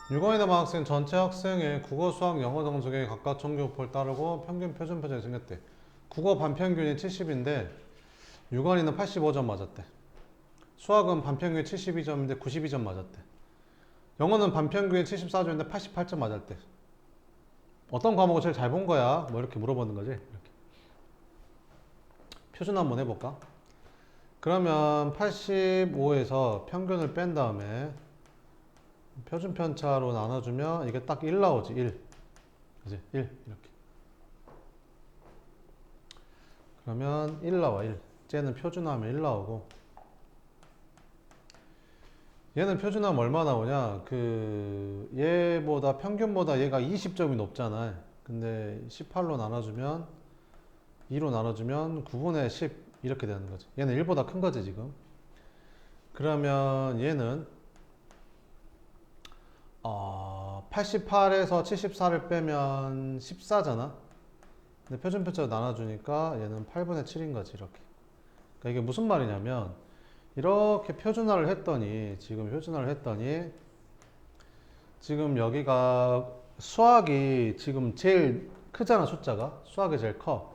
6원의 남학생 전체 학생의 국어, 수학, 영어 등속의 각각 전교표를 따르고 평균 표준 표정이 생겼대. 국어 반평균이 70인데 6원이는 85점 맞았대. 수학은 반평균이 72점인데 92점 맞았대. 영어는 반평균이 74점인데 88점 맞았대. 어떤 과목을 제일 잘 본 거야? 뭐 이렇게 물어보는 거지. 이렇게. 표준 한번 해볼까? 그러면 85에서 평균을 뺀 다음에 표준 편차로 나눠주면 이게 딱 1 나오지. 1. 그지? 1 이렇게. 그러면 1 나와. 1. 쟤는 표준화하면 1 나오고, 얘는 표준화하면 얼마 나오냐? 얘보다 평균보다 얘가 20점이 높잖아. 근데 18로 나눠주면 2로 나눠주면 9분의 10 이렇게 되는 거지. 얘는 1보다 큰 거지 지금. 그러면 얘는 88에서 74를 빼면 14잖아. 근데 표준 편차로 나눠주니까 얘는 8분의 7인 거지 이렇게. 그러니까 이게 무슨 말이냐면, 이렇게 표준화를 했더니 지금 여기가 수학이 지금 제일 크잖아. 숫자가 수학이 제일 커.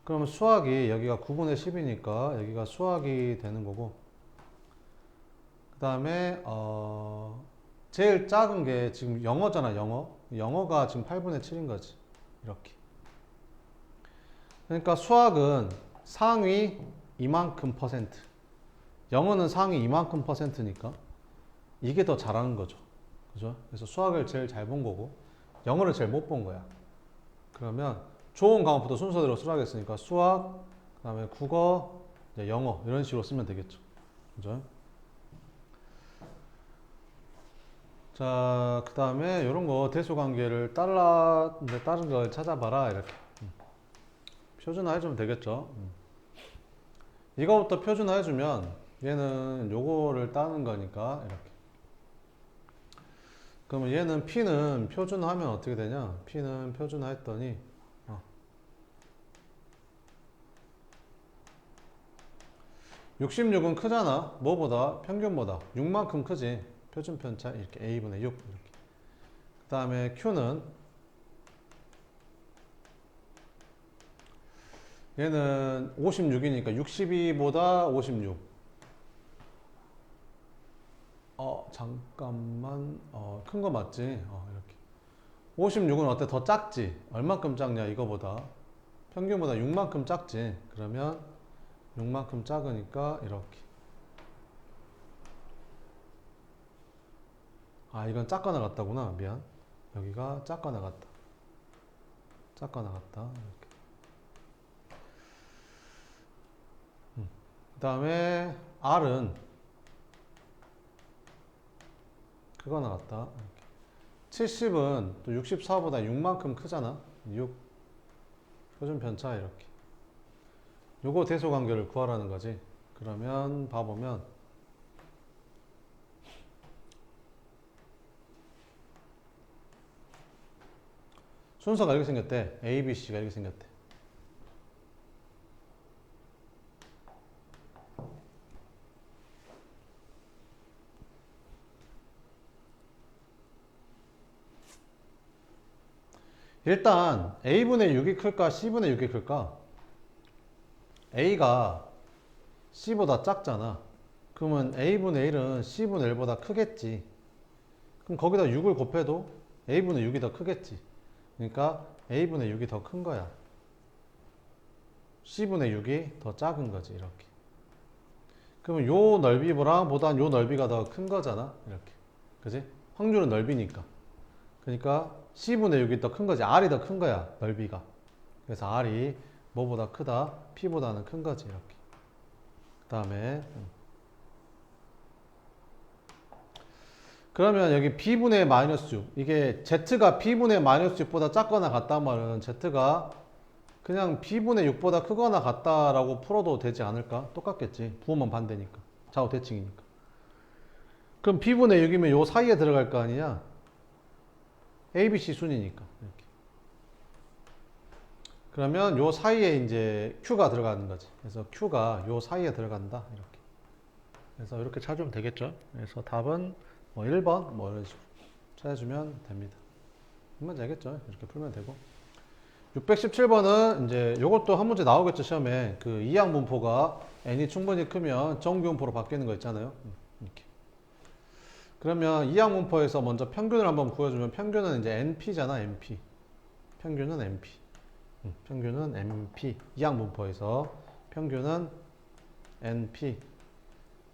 그러면 수학이 여기가 9분의 10이니까 여기가 수학이 되는 거고, 그 다음에 제일 작은 게 지금 영어잖아. 영어가 지금 8분의 7인 거지 이렇게. 그러니까 수학은 상위 이만큼 퍼센트, 영어는 상위 이만큼 퍼센트니까 이게 더 잘하는 거죠. 그죠? 그래서 수학을 제일 잘 본 거고 영어를 제일 못 본 거야. 그러면 좋은 과목부터 순서대로 수락했으니까 수학, 그 다음에 국어, 영어 이런 식으로 쓰면 되겠죠. 그죠? 자, 그 다음에 이런 거 대수관계를 다른 걸 찾아봐라 이렇게. 표준화 해주면 되겠죠. 이거부터 표준화 해주면 얘는 요거를 따는 거니까 이렇게. 그러면 얘는 P는 표준화하면 어떻게 되냐? P는 표준화 했더니 66은 크잖아. 뭐보다? 평균보다 6만큼 크지. 표준 편차 이렇게 A분의 6 이렇게. 그 다음에 Q는 얘는 56이니까 62보다 56. 잠깐만. 큰 거 맞지? 이렇게. 56은 어때? 더 작지? 얼만큼 작냐? 이거보다. 평균보다 6만큼 작지? 그러면 6만큼 작으니까 이렇게. 이건 작가 나갔다구나. 미안. 여기가 작가 나갔다. 작가 나갔다. 이렇게. 그 다음에 R은 그거 나갔다. 이렇게. 70은 또 64보다 6만큼 크잖아. 6 표준 편차 이렇게. 요거 대소관계를 구하라는 거지. 그러면 봐보면 순서가 이렇게 생겼대. A, B, C가 이렇게 생겼대. 일단 A분의 6이 클까 C분의 6이 클까? A가 C보다 작잖아. 그러면 A분의 1은 C분의 1보다 크겠지. 그럼 거기다 6을 곱해도 A분의 6이 더 크겠지. 그러니까 A분의 6이 더 큰 거야. C분의 6이 더 작은 거지 이렇게. 그러면 요 넓이보단 요 넓이가 더 큰 거잖아 이렇게. 그지? 확률은 넓이니까. 그러니까 C분의 6이 더 큰 거지. R이 더 큰 거야 넓이가. 그래서 R이 뭐보다 크다? P보다는 큰 거지 이렇게. 그 다음에 그러면 여기 B분의 마이너스 6, 이게 Z가 B분의 마이너스 6보다 작거나 같단 말은 Z가 그냥 B분의 6보다 크거나 같다라고 풀어도 되지 않을까? 똑같겠지. 부호만 반대니까. 좌우 대칭이니까. 그럼 B분의 6이면 요 사이에 들어갈 거 아니야? A, B, C 순이니까. 이렇게. 그러면 요 사이에 이제 Q가 들어가는 거지. 그래서 Q가 요 사이에 들어간다. 이렇게. 그래서 이렇게 찾으면 되겠죠. 그래서 답은 뭐 1번 뭐 이런 식으로 해주면 됩니다. 그러면 되겠죠. 이렇게 풀면 되고. 617번은 이제 요것도 한 문제 나오겠죠, 시험에. 그 이항 분포가 n이 충분히 크면 정규 분포로 바뀌는 거 있잖아요. 이렇게. 그러면 이항 분포에서 먼저 평균을 한번 구해주면 평균은 이제 np잖아, np. 평균은 np. 평균은 np. 이항 분포에서 평균은 np.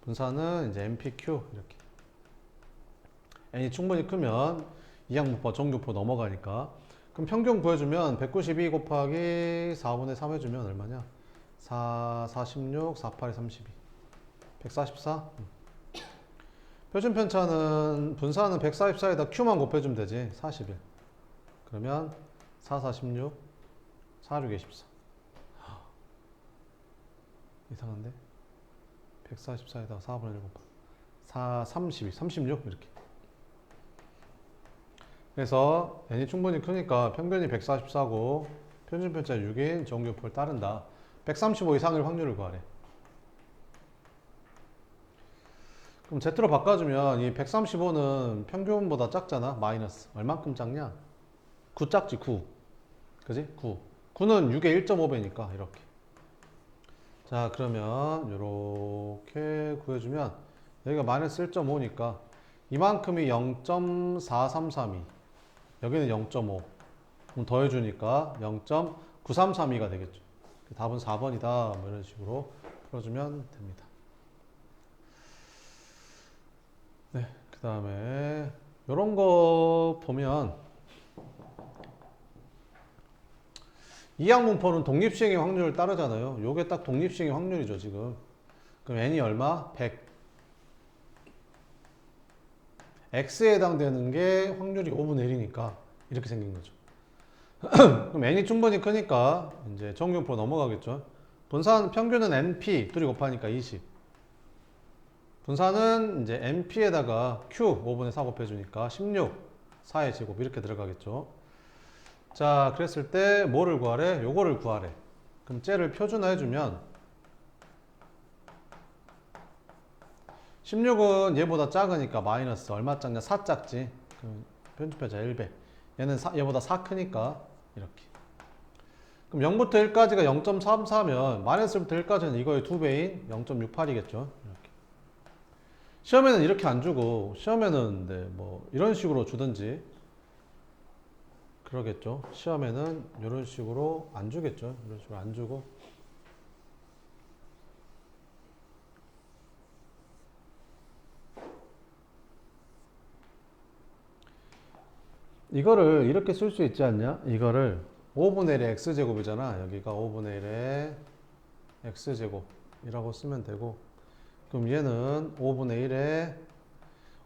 분산은 이제 npq 이렇게. n이 충분히 크면 이항 분포 정규 분포 넘어가니까. 그럼 평균 구해주면 192 곱하기 4분의 3 해주면 얼마냐? 4, 46, 48에 32. 144? 표준 편차는 분산은 144에다 Q만 곱해주면 되지. 41. 그러면 4, 46, 4, 6에 14. 이상한데? 144에다가 4분의 1 곱하 4, 32, 36 이렇게. 그래서 n이 충분히 크니까 평균이 144고 표준 편차 6인 정규표를 따른다. 135 이상일 확률을 구하래. 그럼 Z로 바꿔주면 이 135는 평균보다 작잖아. 마이너스. 얼만큼 작냐? 9 작지, 9. 그지? 9. 9는 6의 1.5배니까 이렇게. 자, 그러면 이렇게 구해주면 여기가 마이너스 1.5니까 이만큼이 0.4332. 여기는 0.5. 그럼 더해주니까 0.9332가 되겠죠. 답은 4번이다. 뭐 이런 식으로 풀어주면 됩니다. 네, 그 다음에 이런 거 보면 이항 분포는 독립시행의 확률을 따르잖아요. 요게 딱 독립시행의 확률이죠, 지금. 그럼 n이 얼마? 100. x에 해당되는 게 확률이 5분의 1이니까 이렇게 생긴 거죠. 그럼 n이 충분히 크니까 이제 정규분포 넘어가겠죠. 분산 평균은 np 둘이 곱하니까 20. 분산은 이제 np에다가 q 5분의 4 곱해주니까 16, 4의 제곱 이렇게 들어가겠죠. 자, 그랬을 때 뭐를 구하래? 요거를 구하래. 그럼 쟤를 표준화해주면 16은 얘보다 작으니까 마이너스 얼마 작냐? 4 작지. 그럼 편집하자 1배. 얘는 얘보다 4 크니까 이렇게. 그럼 0부터 1까지가 0.34면 마이너스부터 1까지는 이거의 2배인 0.68이겠죠. 이렇게. 시험에는 이렇게 안 주고 시험에는 네, 뭐 이런 식으로 주든지 그러겠죠. 시험에는 이런 식으로 안 주겠죠. 이런 식으로 안 주고 이거를 이렇게 쓸 수 있지 않냐? 이거를 5분의 1의 x제곱이잖아. 여기가 5분의 1의 x제곱이라고 쓰면 되고 그럼 얘는 5분의 1에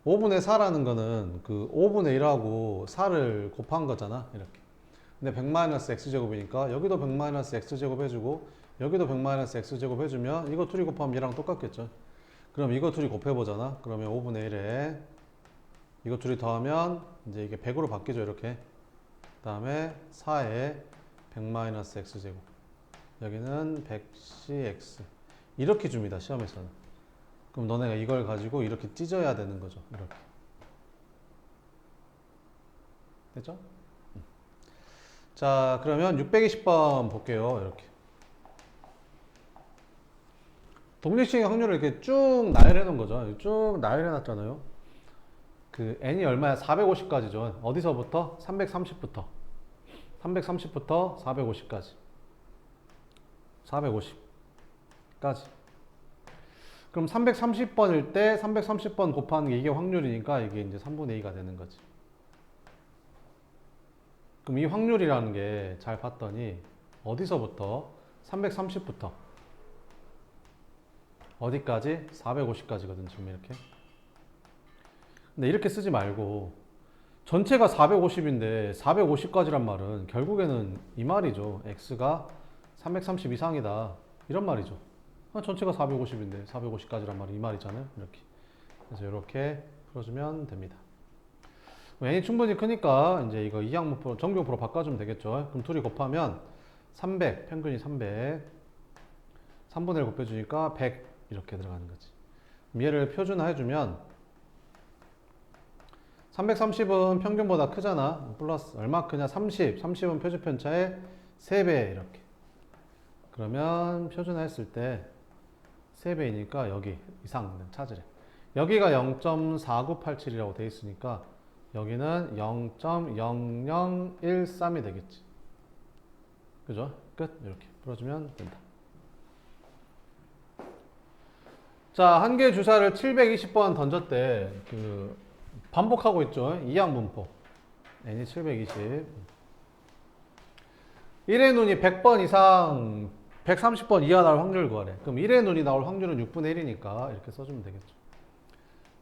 5분의 4라는 거는 그 5분의 1하고 4를 곱한 거잖아. 이렇게. 근데 100-x제곱이니까 여기도 100-x제곱 해주고 여기도 100-x제곱 해주면 이거 둘이 곱하면 얘랑 똑같겠죠. 그럼 이거 둘이 곱해보잖아. 그러면 5분의 1에 이거 둘이 더하면 이제 이게 100으로 바뀌죠. 이렇게. 그 다음에 4에 100-x제곱. 여기는 100cx. 이렇게 줍니다. 시험에서는. 그럼 너네가 이걸 가지고 이렇게 찢어야 되는 거죠. 이렇게. 됐죠? 자, 그러면 620번 볼게요. 이렇게. 독립시행의 확률을 이렇게 쭉 나열해 놓은 거죠. 쭉 나열해 놨잖아요. 그 n이 얼마야? 450까지죠. 어디서부터? 330부터. 330부터 450까지. 450까지. 그럼 330번일 때 330번 곱하는 게 이게 확률이니까 이게 이제 3분의 2가 되는 거지. 그럼 이 확률이라는 게 잘 봤더니 어디서부터? 330부터 어디까지? 450까지거든 지금 이렇게. 근데 이렇게 쓰지 말고 전체가 450인데 450까지란 말은 결국에는 이 말이죠. x가 330 이상이다 이런 말이죠. 전체가 450인데 450까지란 말은 이 말이잖아요. 이렇게. 그래서 이렇게 풀어주면 됩니다. n이 충분히 크니까 이제 이거 이항분포 정규분포로 바꿔주면 되겠죠. 그럼 둘이 곱하면 300, 평균이 300. 3분의 1 곱해주니까 100 이렇게 들어가는 거지. 그럼 얘를 표준화해주면 330은 평균보다 크잖아. 플러스 얼마 크냐? 30. 30은 표준 편차의 3배 이렇게. 그러면 표준화했을 때 3배이니까 여기 이상 찾으래. 여기가 0.4987이라고 돼 있으니까 여기는 0.0013이 되겠지. 그죠? 끝. 이렇게 풀어주면 된다. 자, 한 개 주사를 720번 던졌대. 반복하고 있죠. 이항 분포. n이 720. 1의 눈이 100번 이상 130번 이하 나올 확률을 구하래. 그럼 1의 눈이 나올 확률은 6분의 1이니까 이렇게 써주면 되겠죠.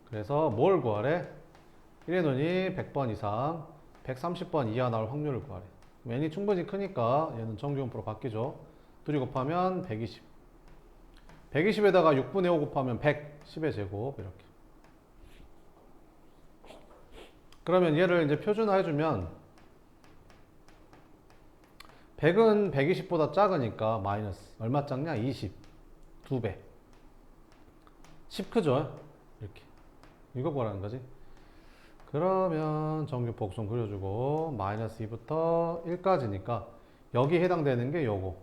그래서 뭘 구하래? 1의 눈이 100번 이상 130번 이하 나올 확률을 구하래. n이 충분히 크니까 얘는 정규분포로 바뀌죠. 둘이 곱하면 120. 120에다가 6분의 5 곱하면 100, 10의 제곱 이렇게. 그러면 얘를 이제 표준화해주면 100은 120보다 작으니까 마이너스 얼마 작냐? 20. 2배. 10 크죠? 이렇게. 이거 뭐라는 거지? 그러면 정규 복선 그려주고 마이너스 2부터 1까지니까 여기 해당되는 게 요거,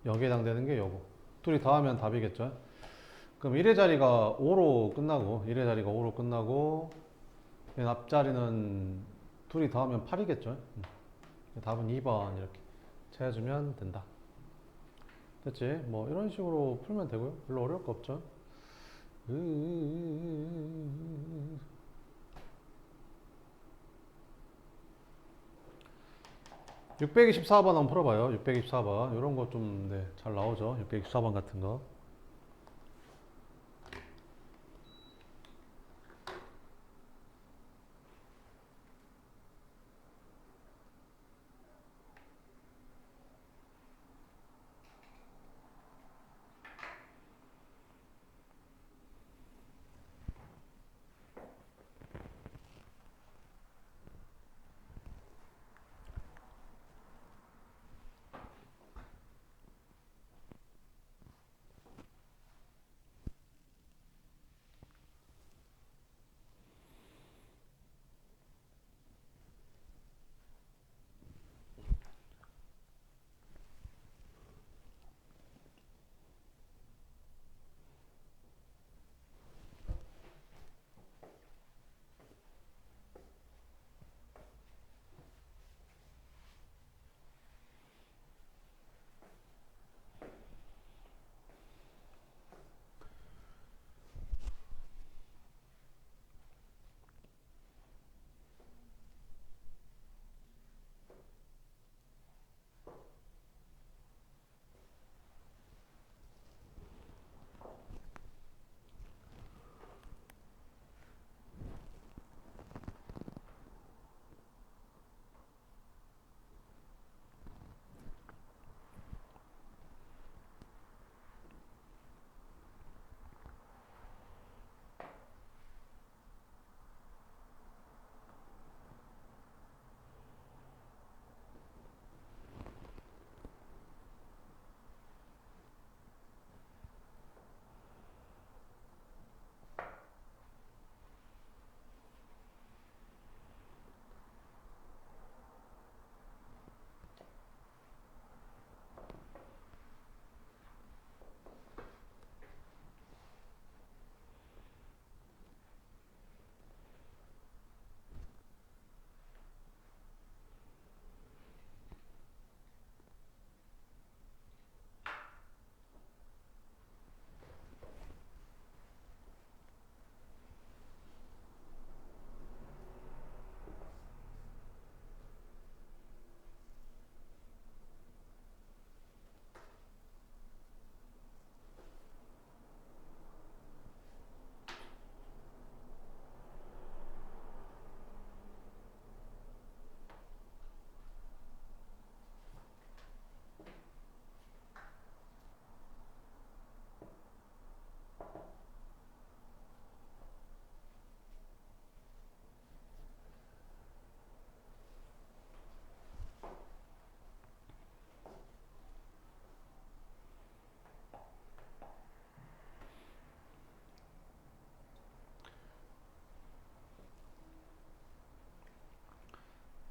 여기 해당되는 게 요거. 둘이 더하면 답이겠죠? 그럼 1의 자리가 5로 끝나고 1의 자리가 5로 끝나고 얘 앞자리는 둘이 더하면 8이겠죠? 답은 2번 이렇게 채워주면 된다. 됐지? 뭐 이런 식으로 풀면 되고요. 별로 어려울 거 없죠? 624번 한번 풀어봐요. 624번 이런 거 좀 네, 잘 나오죠. 624번 같은 거.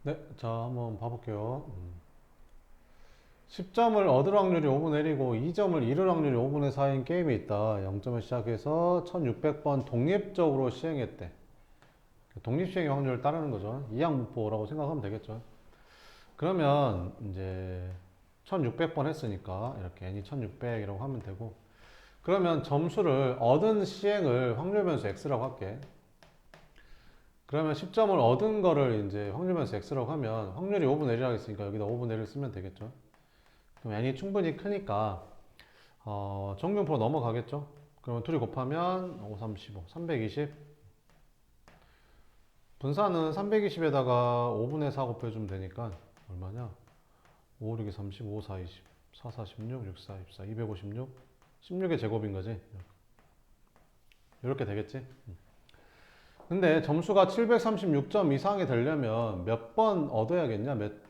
네, 자, 한번 봐볼게요. 10점을 얻을 확률이 5분의 1이고 2점을 잃을 확률이 5분의 4인 게임이 있다. 0점을 시작해서 1600번 독립적으로 시행했대. 독립시행의 확률을 따르는 거죠. 이항분포라고 생각하면 되겠죠. 그러면 이제 1600번 했으니까 이렇게 n이 1600이라고 하면 되고, 그러면 점수를 얻은 시행을 확률 변수 x라고 할게. 그러면 10점을 얻은 거를 이제 확률 변수 x라고 하면 확률이 5분의 1이라고 했으니까 여기다 5분의 1을 쓰면 되겠죠. 그럼 n이 충분히 크니까 정근포 넘어가겠죠. 그러면 둘이 곱하면 5, 3, 15, 320. 분산은 320에다가 5분의 4 곱해주면 되니까 얼마냐? 5, 6이 30, 5, 4, 20, 4, 4, 16, 6, 4, 24, 256. 16의 제곱인 거지. 이렇게 되겠지. 근데 점수가 736점 이상이 되려면 몇 번 얻어야겠냐? 몇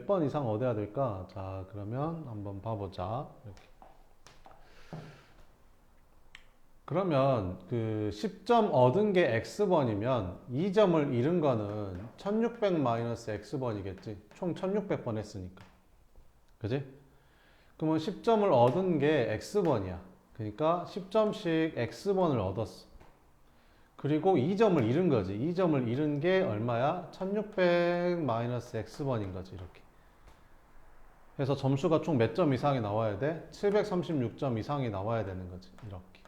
번 이상 얻어야 될까? 자, 그러면 한번 봐보자. 이렇게. 그러면 그 10점 얻은 게 x번이면 2점을 잃은 거는 1600 마이너스 x번이겠지. 총 1600번 했으니까. 그지? 그러면 10점을 얻은 게 x번이야. 그러니까 10점씩 x번을 얻었어. 그리고 2점을 잃은 거지. 2점을 잃은 게 얼마야? 1600 마이너스 x번인 거지. 이렇게. 그래서 점수가 총 몇 점 이상이 나와야 돼? 736점 이상이 나와야 되는 거지. 이렇게.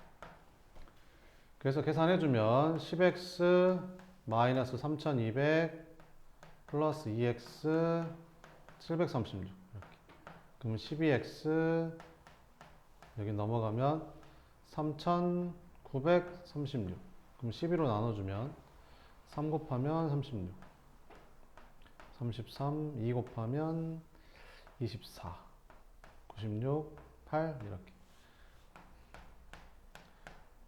그래서 계산해주면 10x 마이너스 3200 플러스 2x 736 이렇게. 그러면 12x 여기 넘어가면 3936. 그럼 12로 나눠주면 3 곱하면 36 33 2 곱하면 24 96 8 이렇게.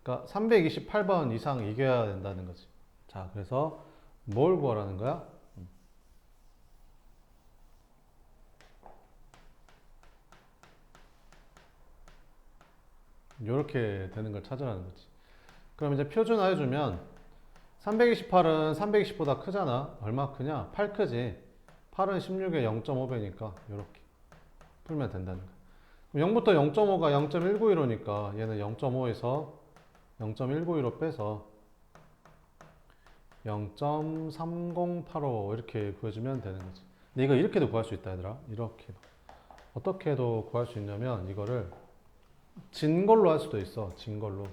그러니까 328번 이상 이겨야 된다는 거지. 자, 그래서 뭘 구하라는 거야? 이렇게 되는 걸 찾으라는 거지. 그럼 이제 표준화해주면 328은 320보다 크잖아. 얼마 크냐? 8 크지. 8은 16에 0.5배니까 이렇게 풀면 된다는 거야. 그럼 0부터 0.5가 0.191호니까 얘는 0.5에서 0.191호 빼서 0.3085 이렇게 구해주면 되는 거지. 근데 이거 이렇게도 구할 수 있다 얘들아. 이렇게도. 어떻게도 구할 수 있냐면 이거를 진 걸로 할 수도 있어. 진 걸로.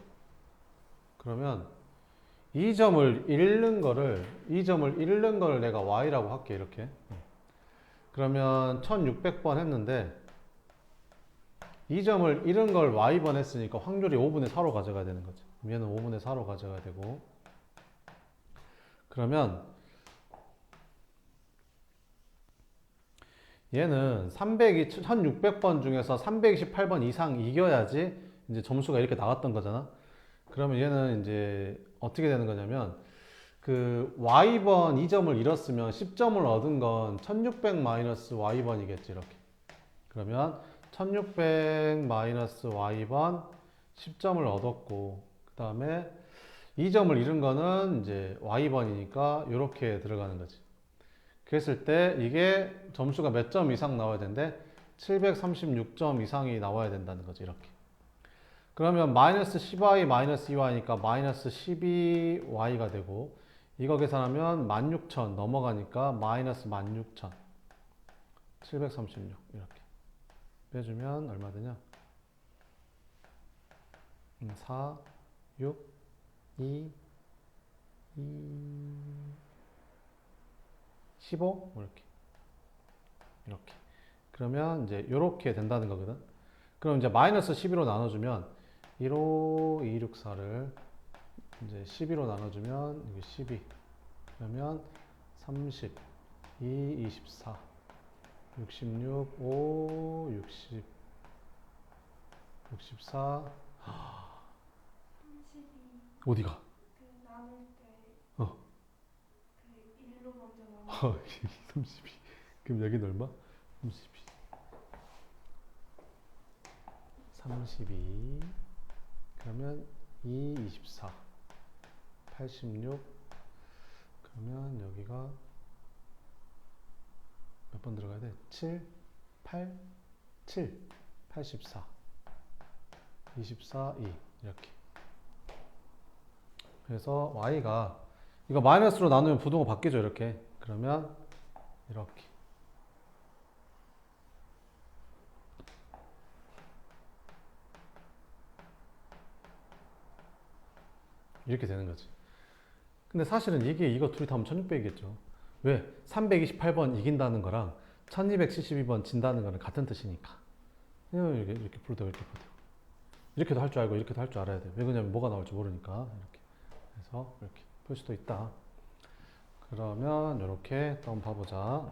그러면 2점을 잃는 거를 내가 y라고 할게. 이렇게. 그러면 1600번 했는데 2점을 잃은 걸 y번 했으니까 확률이 5분의 4로 가져가야 되는 거지. 얘는 5분의 4로 가져가야 되고, 그러면 얘는 1600번 중에서 328번 이상 이겨야지 이제 점수가 이렇게 나왔던 거잖아. 그러면 얘는 이제 어떻게 되는 거냐면 그 y번 2점을 잃었으면 10점을 얻은 건 1600 마이너스 y번이겠지. 이렇게. 그러면 1600 마이너스 y번 10점을 얻었고, 그 다음에 2점을 잃은 거는 이제 y번이니까 이렇게 들어가는 거지. 그랬을 때 이게 점수가 몇 점 이상 나와야 되는데 736점 이상이 나와야 된다는 거지. 이렇게. 그러면 마이너스 10y 마이너스 2y니까 마이너스 12y가 되고, 이거 계산하면 16,000 넘어가니까 마이너스 16,000 736 이렇게 빼주면 얼마 되냐? 4 6 2 15 이렇게 그러면 이제 이렇게 된다는 거거든. 그럼 이제 마이너스 12로 나눠주면 1호 264를 이제 12로 나눠주면 이게 12 그러면 30 2 24 66 5 60 64 어디가? 그 나눌 때 어. 그 1로 먼저 나눠. 32. 그럼 여기는 얼마? 32. 32. 그러면 2, 24. 86. 그러면 여기가 번 들어가야 돼? 7, 8, 7, 84, 24, 2 이렇게. 그래서 y가 이거 마이너스로 나누면 부동호 바뀌죠 이렇게. 그러면 이렇게. 이렇게 되는 거지. 근데 사실은 이거 둘이 다 하면 1600이겠죠. 왜? 328번 이긴다는 거랑 1272번 진다는 거는 같은 뜻이니까. 이렇게 풀어도 이렇게 풀어도. 이렇게도 할 줄 알고 이렇게도 할 줄 알아야 돼. 왜 그러냐면 뭐가 나올지 모르니까. 이렇게. 그래서 이렇게 풀 수도 있다. 그러면 이렇게 또 한번 봐보자.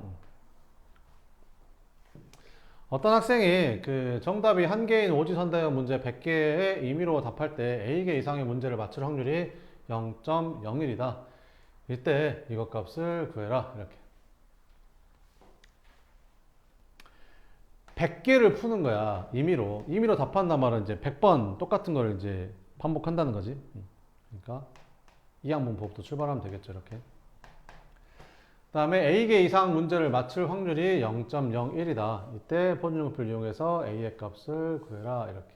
어떤 학생이 그 정답이 한 개인 오지선다형 문제 100개의 임의로 답할 때 A개 이상의 문제를 맞출 확률이 0.01이다. 이때 이것 값을 구해라. 이렇게. 100개를 푸는 거야. 임의로. 임의로 답한단 말은 이제 100번 똑같은 걸 이제 반복한다는 거지. 그러니까 이 항문법부터 출발하면 되겠죠. 이렇게. 그 다음에 A개 이상 문제를 맞출 확률이 0.01이다. 이때 포진용표를 이용해서 A의 값을 구해라. 이렇게.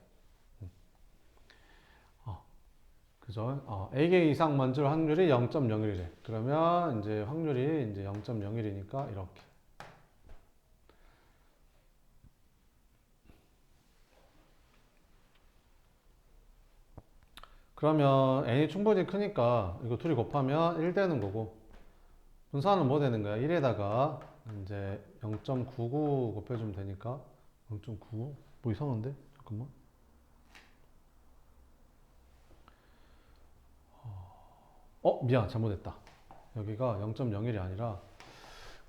그죠? A개 이상 맞출 확률이 0.01이래. 그러면 이제 확률이 이제 0.01이니까 이렇게. 그러면 n이 충분히 크니까 이거 둘이 곱하면 1 되는 거고 분산은 뭐 되는 거야? 1에다가 이제 0.99 곱해주면 되니까 0.99? 뭐 이상한데? 잠깐만. 미안 잘못했다. 여기가 0.01이 아니라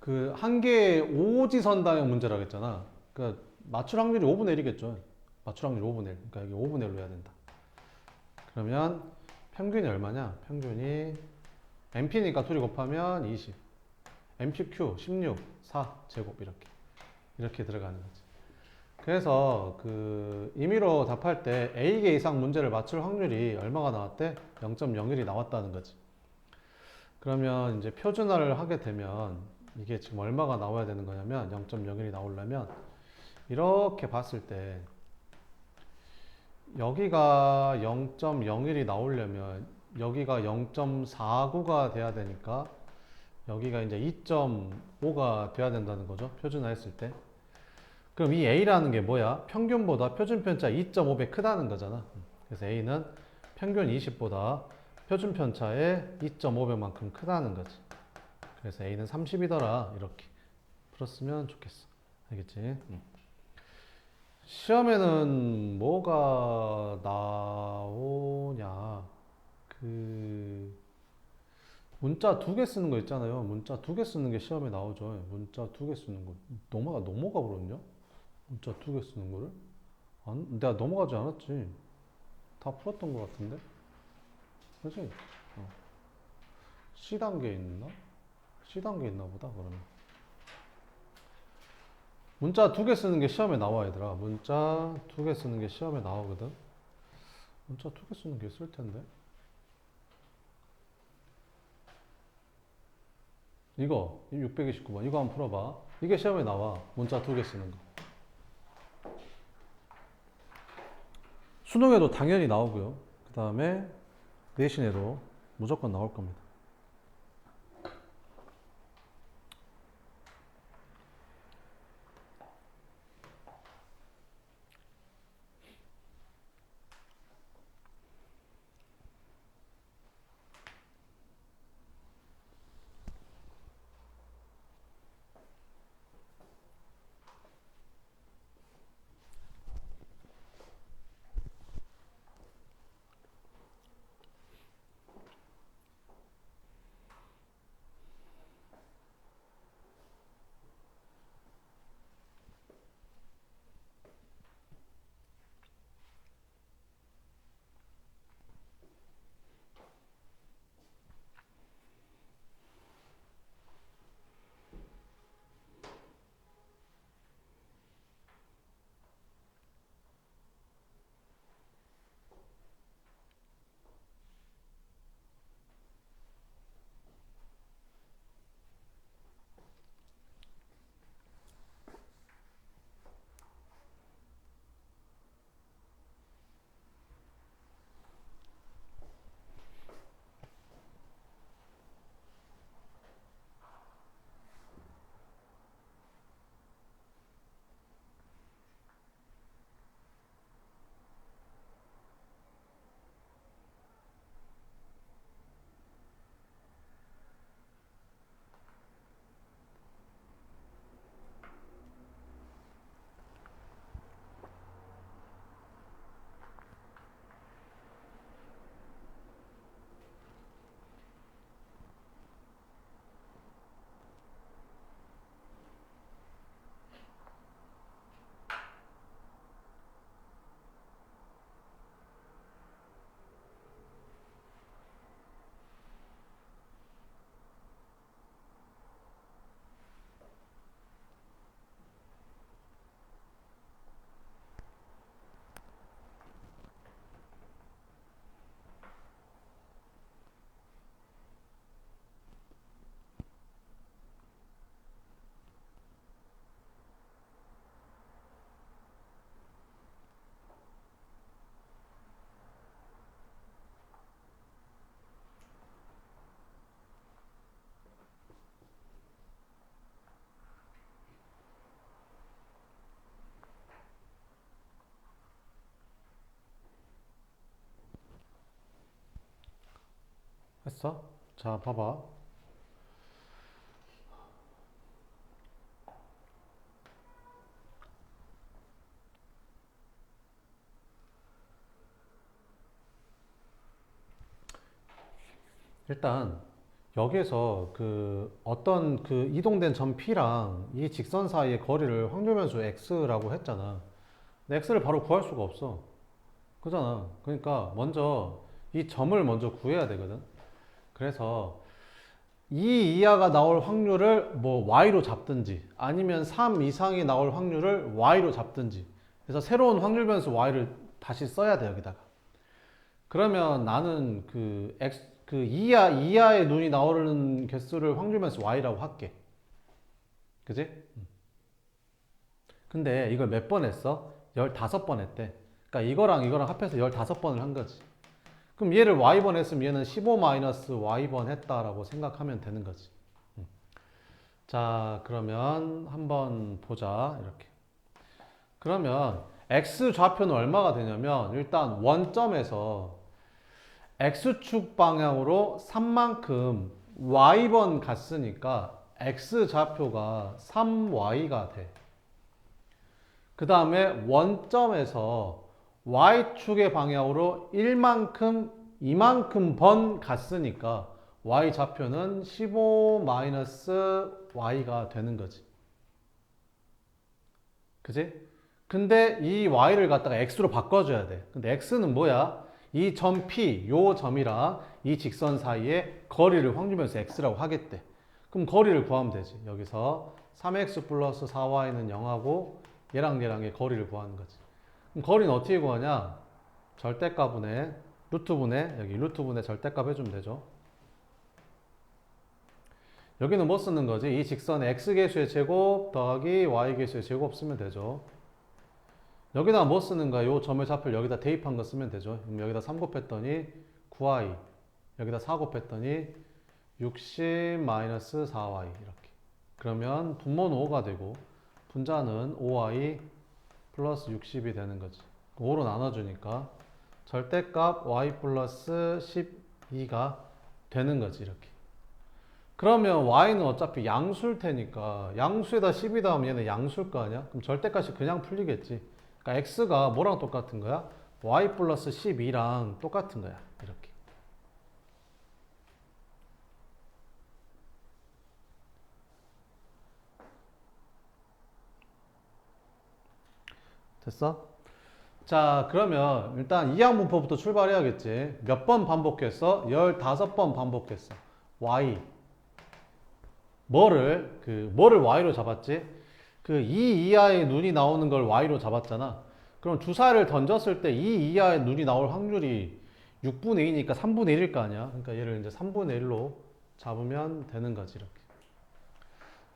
그 한 개의 오지선다형 문제라고 했잖아. 그러니까 맞출 확률이 5분의 1이겠죠. 맞출 확률 5분의 1. 그러니까 여기 5분의 1로 해야 된다. 그러면 평균이 얼마냐? 평균이 MP니까 둘이 곱하면 20, MPQ 16, 4 제곱 이렇게 들어가는 거지. 그래서 그 임의로 답할 때 A개 이상 문제를 맞출 확률이 얼마가 나왔대? 0.01이 나왔다는 거지. 그러면 이제 표준화를 하게 되면 이게 지금 얼마가 나와야 되는 거냐면 0.01이 나오려면 이렇게 봤을 때 여기가 0.01이 나오려면 여기가 0.49가 돼야 되니까 여기가 이제 2.5가 돼야 된다는 거죠. 표준화 했을 때. 그럼 이 A라는 게 뭐야? 평균보다 표준편차 2.5배 크다는 거잖아. 그래서 A는 평균 20보다 표준편차의 2.5배만큼 크다는 거지. 그래서 A는 30이더라. 이렇게 풀었으면 좋겠어. 알겠지? 시험에는 뭐가 나오냐? 그 문자 2개 쓰는 거 있잖아요. 문자 2개 쓰는 게 시험에 나오죠. 문자 2개 쓰는 거. 넘어가 버렸냐? 문자 2개 쓰는 거를? 내가 넘어가지 않았지. 다 풀었던 것 같은데? 그지? C단계에 있나? C단계에 있나 보다, 그러면. 문자 2개 쓰는 게 시험에 나와, 얘들아. 문자 2개 쓰는 게 시험에 나오거든. 문자 2개 쓰는 게 있을 텐데. 이거 629번 이거 한번 풀어봐. 이게 시험에 나와. 문자 2개 쓰는 거. 수능에도 당연히 나오고요. 그 다음에 내신에도 무조건 나올 겁니다. 됐어? 자, 봐봐. 일단 여기에서 그 어떤 그 이동된 점 P랑 이 직선 사이의 거리를 확률변수 X라고 했잖아. 근데 X를 바로 구할 수가 없어. 그잖아. 그러니까 먼저 이 점을 먼저 구해야 되거든. 그래서 2 이하가 나올 확률을 뭐 Y로 잡든지 아니면 3 이상이 나올 확률을 Y로 잡든지 그래서 새로운 확률 변수 Y를 다시 써야 돼 여기다가. 그러면 나는 그 X 그 2하의 눈이 나오는 개수를 확률 변수 Y라고 할게. 그지? 근데 이걸 몇 번 했어? 15번 했대. 그러니까 이거랑 합해서 15번을 한 거지. 그럼 얘를 Y번 했으면 얘는 15-Y번 했다라고 생각하면 되는 거지. 자, 그러면 한번 보자. 이렇게. 그러면 X 좌표는 얼마가 되냐면 일단 원점에서 X축 방향으로 3만큼 Y번 갔으니까 X 좌표가 3Y가 돼. 그 다음에 원점에서 Y축의 방향으로 1만큼, 2만큼 번 갔으니까 Y 좌표는 15-Y가 되는 거지. 그지? 근데 이 Y를 갖다가 X로 바꿔줘야 돼. 근데 X는 뭐야? 이 점 P, 요 점이랑 이 직선 사이의 거리를 확률변수 X라고 하겠대. 그럼 거리를 구하면 되지. 여기서 3X 플러스 4Y는 0하고 얘랑의 거리를 구하는 거지. 그럼 거리는 어떻게 구하냐? 절대값분의 루트분의 여기 루트분의 절대값 해주면 되죠. 여기는 뭐 쓰는 거지? 이 직선의 x계수의 제곱 더하기 y계수의 제곱 쓰면 되죠. 여기다 뭐 쓰는 거야? 요 점의 좌표를 여기다 대입한 거 쓰면 되죠. 그럼 여기다 3 곱했더니 9y, 여기다 4 곱했더니 60-4y 이렇게. 그러면 분모는 5가 되고 분자는 5y 플러스 60이 되는 거지. 5로 나눠주니까 절대값 y 플러스 12가 되는 거지 이렇게. 그러면 y는 어차피 양수일 테니까 양수에다 10이 더하면 얘는 양수일 거 아니야? 그럼 절대값이 그냥 풀리겠지. 그러니까 x가 뭐랑 똑같은 거야? y 플러스 12랑 똑같은 거야 이렇게. 됐어? 자, 그러면 일단 이항분포부터 출발해야겠지. 몇 번 반복했어? 15번 반복했어. y. 뭐를 y로 잡았지? 그 2 이하의 눈이 나오는 걸 y로 잡았잖아. 그럼 주사를 던졌을 때 2 이하의 눈이 나올 확률이 6분의 2니까 3분의 1일 거 아니야. 그러니까 얘를 이제 3분의 1로 잡으면 되는 거지, 이렇게.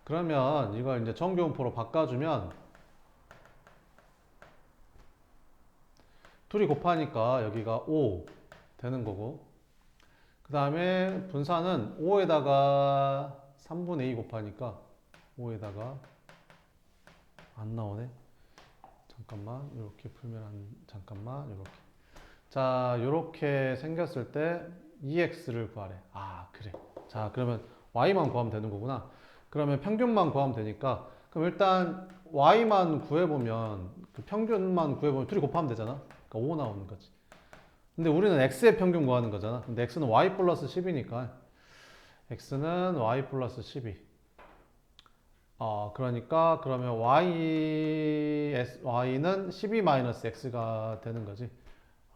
그러면 이걸 이제 정규분포로 바꿔주면 둘이 곱하니까 여기가 5 되는 거고, 그 다음에 분사는 5에다가 3분의 2 곱하니까 5에다가 안 나오네. 잠깐만, 이렇게 풀면 잠깐만, 이렇게. 자, 이렇게 생겼을 때 EX를 구하래. 아, 그래. 자, 그러면 Y만 구하면 되는 거구나. 그러면 평균만 구하면 되니까, 그럼 일단 Y만 구해보면, 그 평균만 구해보면 둘이 곱하면 되잖아. 그러니까 5 나오는 거지. 근데 우리는 X의 평균 구하는 거잖아. 근데 X는 Y 플러스 10이니까, X는 Y 플러스 12. 그러니까, 그러면 Y는 12-X가 되는 거지.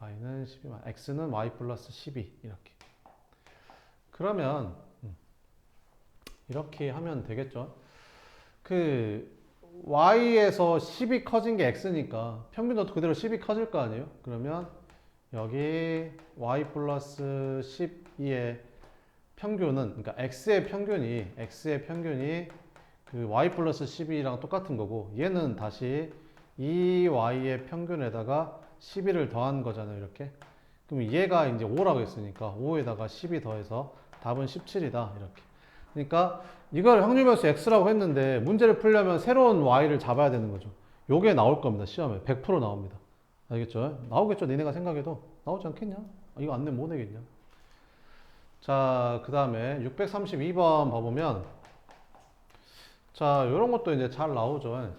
Y는 12, X는 Y 플러스 12. 이렇게. 그러면, 이렇게 하면 되겠죠. 그, Y에서 10이 커진 게 X니까, 평균도 그대로 10이 커질 거 아니에요? 그러면, 여기 Y 플러스 12의 평균은, 그러니까 X의 평균이 그 Y 플러스 12랑 똑같은 거고, 얘는 다시 2Y의 평균에다가 12를 더한 거잖아요, 이렇게. 그럼 얘가 이제 5라고 했으니까 5에다가 12 더해서 답은 17이다, 이렇게. 그러니까 이걸 확률변수 X라고 했는데 문제를 풀려면 새로운 Y를 잡아야 되는 거죠. 요게 나올 겁니다, 시험에. 100% 나옵니다. 알겠죠? 나오겠죠, 니네가 생각해도. 나오지 않겠냐? 이거 안 내면 못 내겠냐? 자, 그 다음에 632번 봐보면, 자, 요런 것도 이제 잘 나오죠.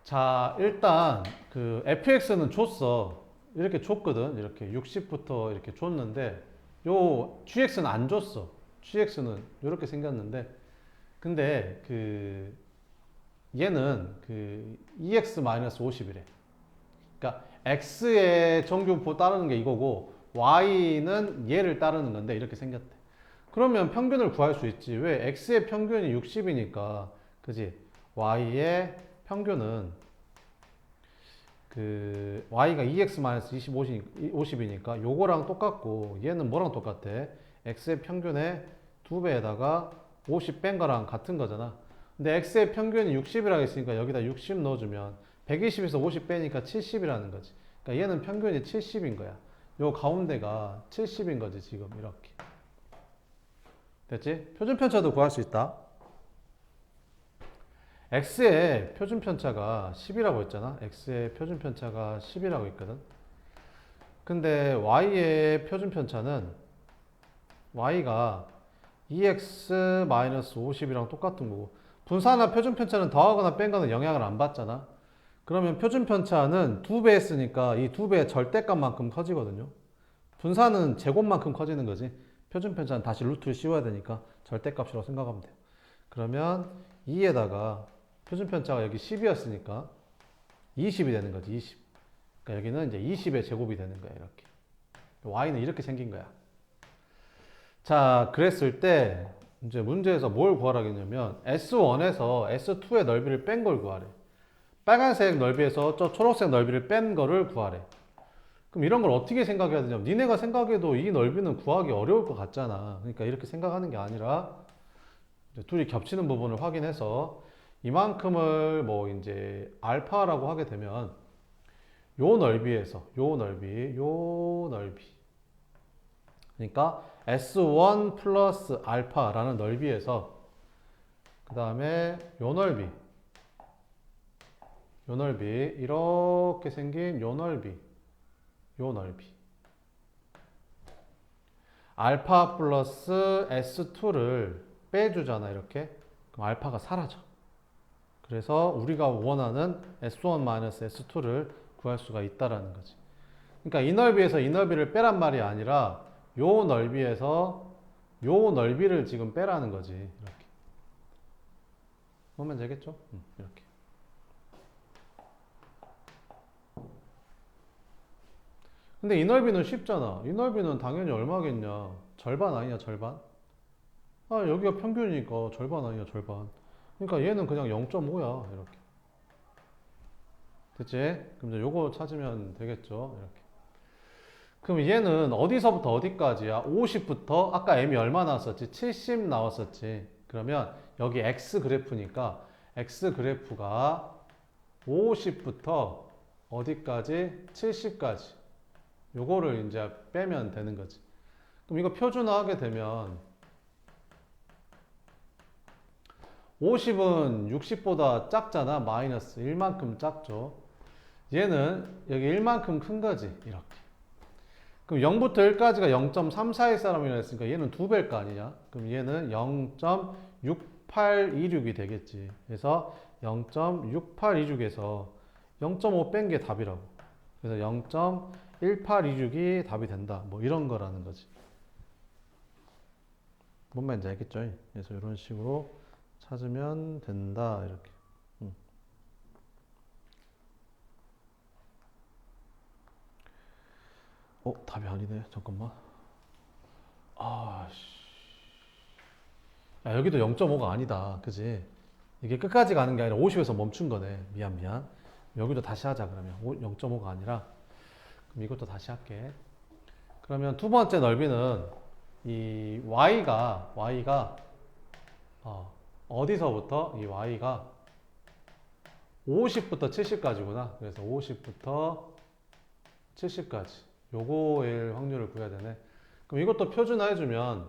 자, 일단 그 fx는 줬어. 이렇게 줬거든. 이렇게 60부터 이렇게 줬는데, 요 gx는 안 줬어. gx는 이렇게 생겼는데, 근데 그 얘는 그 2x-50이래. 그러니까 x의 정규분포 따르는 게 이거고 y는 얘를 따르는 건데 이렇게 생겼대. 그러면 평균을 구할 수 있지. 왜? x의 평균이 60이니까, 그지? y의 평균은 그 y가 2x-50이니까 요거랑 똑같고, 얘는 뭐랑 똑같아? x의 평균의 2배에다가 50 뺀 거랑 같은 거잖아. 근데 x의 평균이 60이라고 했으니까 여기다 60 넣어주면 120에서 50 빼니까 70이라는 거지. 그러니까 얘는 평균이 70인 거야. 요 가운데가 70인 거지, 지금 이렇게. 됐지? 표준 편차도 구할 수 있다. x의 표준 편차가 10이라고 했잖아. x의 표준 편차가 10이라고 했거든. 근데 y의 표준 편차는 y가 2x-50이랑 똑같은 거고, 분사나 표준 편차는 더하거나 뺀 거는 영향을 안 받잖아. 그러면 표준 편차는 2배 했으니까 이 2배의 절대값만큼 커지거든요. 분사는 제곱만큼 커지는 거지. 표준 편차는 다시 루트를 씌워야 되니까 절대값이라고 생각하면 돼요. 그러면 2에다가 표준 편차가 여기 10이었으니까 20이 되는 거지. 20. 그러니까 여기는 이제 20의 제곱이 되는 거야. 이렇게. y는 이렇게 생긴 거야. 자, 그랬을 때 이제 문제에서 뭘 구하라겠냐면 S1에서 S2의 넓이를 뺀 걸 구하래. 빨간색 넓이에서 저 초록색 넓이를 뺀 거를 구하래. 그럼 이런 걸 어떻게 생각해야 되냐면, 니네가 생각해도 이 넓이는 구하기 어려울 것 같잖아. 그러니까 이렇게 생각하는 게 아니라 둘이 겹치는 부분을 확인해서 이만큼을 뭐 이제 알파라고 하게 되면 요 넓이에서 요 넓이, 요 넓이, 그러니까 S1 플러스 알파라는 넓이에서 그 다음에 요 넓이, 요 넓이, 이렇게 생긴 요 넓이, 요 넓이, 알파 플러스 S2를 빼주잖아. 이렇게. 그럼 알파가 사라져. 그래서 우리가 원하는 S1-S2를 구할 수가 있다라는 거지. 그러니까 이 넓이에서 이 넓이를 빼란 말이 아니라 요 넓이에서 요 넓이를 지금 빼라는 거지. 이렇게 보면 되겠죠? 이렇게. 근데 이 넓이는 쉽잖아. 이 넓이는 당연히 얼마겠냐? 절반 아니냐, 절반? 아, 여기가 평균이니까 절반 아니냐, 절반. 그러니까 얘는 그냥 0.5야. 이렇게. 됐지? 그럼 이제 요거 찾으면 되겠죠? 이렇게. 그럼 얘는 어디서부터 어디까지야? 50부터, 아까 m이 얼마 나왔었지? 70 나왔었지. 그러면 여기 x 그래프니까 x 그래프가 50부터 어디까지? 70까지. 요거를 이제 빼면 되는 거지. 그럼 이거 표준화하게 되면 50은 60보다 작잖아. 마이너스 1만큼 작죠. 얘는 여기 1만큼 큰 거지. 이렇게. 그럼 0부터 1까지가 0.341 사람이라 했으니까 얘는 2배일 거 아니냐? 그럼 얘는 0.6826이 되겠지. 그래서 0.6826에서 0.5 뺀 게 답이라고. 그래서 0.1826이 답이 된다. 뭐 이런 거라는 거지. 뭔 말인지 알겠죠? 그래서 이런 식으로 찾으면 된다. 이렇게. 답이 아니네. 잠깐만. 야, 여기도 0.5가 아니다. 그지? 이게 끝까지 가는 게 아니라 50에서 멈춘 거네. 미안. 여기도 다시 하자, 그러면. 0.5가 아니라. 그럼 이것도 다시 할게. 그러면 두 번째 넓이는 이 y가 어디서부터? 이 y가 50부터 70까지구나. 그래서 50부터 70까지. 요거일 확률을 구해야 되네. 그럼 이것도 표준화 해주면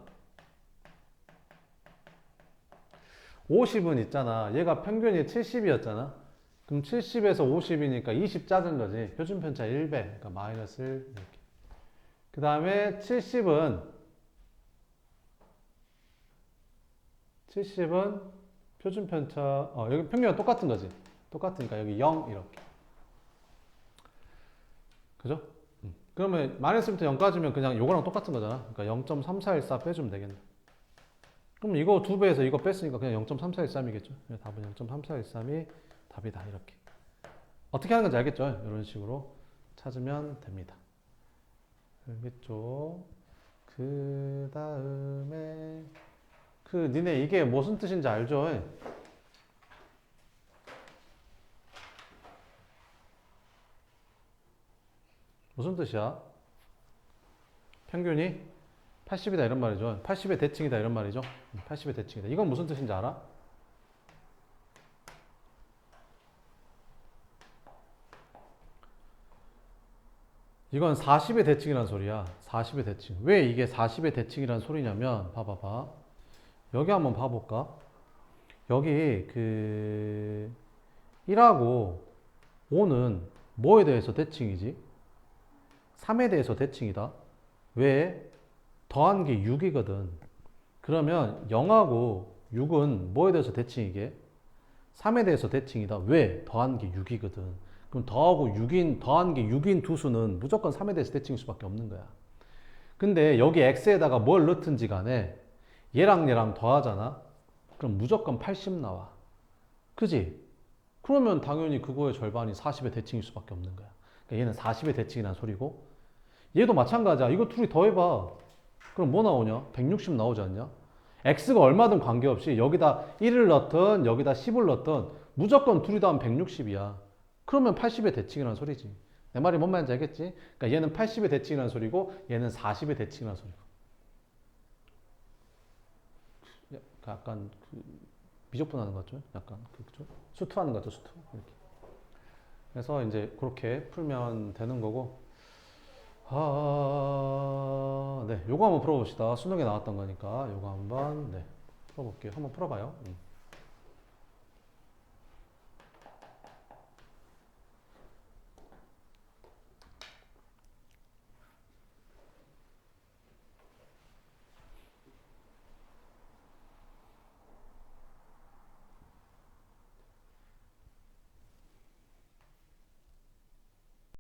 50은 있잖아. 얘가 평균이 70이었잖아. 그럼 70에서 50이니까 20 작은 거지. 표준 편차 1배. 그러니까 마이너스 1 이렇게. 그 다음에 70은 70은 표준 편차, 여기 평균은 똑같은 거지. 똑같으니까 여기 0 이렇게. 그죠? 그러면 마이너스부터 0까지면 그냥 요거랑 똑같은 거잖아. 그러니까 0.3414 빼주면 되겠네. 그럼 이거 2배에서 이거 뺐으니까 그냥 0.3413이겠죠. 답은 0.3413이 답이다. 이렇게. 어떻게 하는 건지 알겠죠? 이런 식으로 찾으면 됩니다. 알겠죠? 그 다음에 니네 이게 무슨 뜻인지 알죠? 무슨 뜻이야? 평균이 80이다 이런 말이죠. 80의 대칭이다 이런 말이죠. 80의 대칭이다. 이건 무슨 뜻인지 알아? 이건 40의 대칭이라는 소리야. 40의 대칭. 왜 이게 40의 대칭이라는 소리냐면 봐봐봐. 여기 한번 봐볼까? 여기 1하고 5는 뭐에 대해서 대칭이지? 3에 대해서 대칭이다. 왜? 더한 게 6이거든. 그러면 0하고 6은 뭐에 대해서 대칭이게? 3에 대해서 대칭이다. 왜? 더한 게 6이거든. 그럼 더한 게 6인 두 수는 무조건 3에 대해서 대칭일 수밖에 없는 거야. 근데 여기 x에다가 뭘 넣든지 간에 얘랑 더하잖아. 그럼 무조건 80 나와. 그지? 그러면 당연히 그거의 절반이 40의 대칭일 수밖에 없는 거야. 그러니까 얘는 40의 대칭이라는 소리고 얘도 마찬가지야. 이거 둘이 더해봐. 그럼 뭐 나오냐? 160 나오지 않냐? x가 얼마든 관계없이 여기다 1을 넣든 여기다 10을 넣든 무조건 둘이 더하면 160이야. 그러면 80의 대칭이라는 소리지. 내 말이 뭔 말인지 알겠지? 그러니까 얘는 80의 대칭이라는 소리고 얘는 40의 대칭이라는 소리고. 약간 미적분하는 것 같죠? 약간 그죠? 수투하는 것 같죠? 수투. 이렇게. 그래서 이제 그렇게 풀면 되는 거고. 네, 요거 한번 풀어봅시다. 수능에 나왔던 거니까 요거 한번 풀어볼게요. 한번 풀어봐요.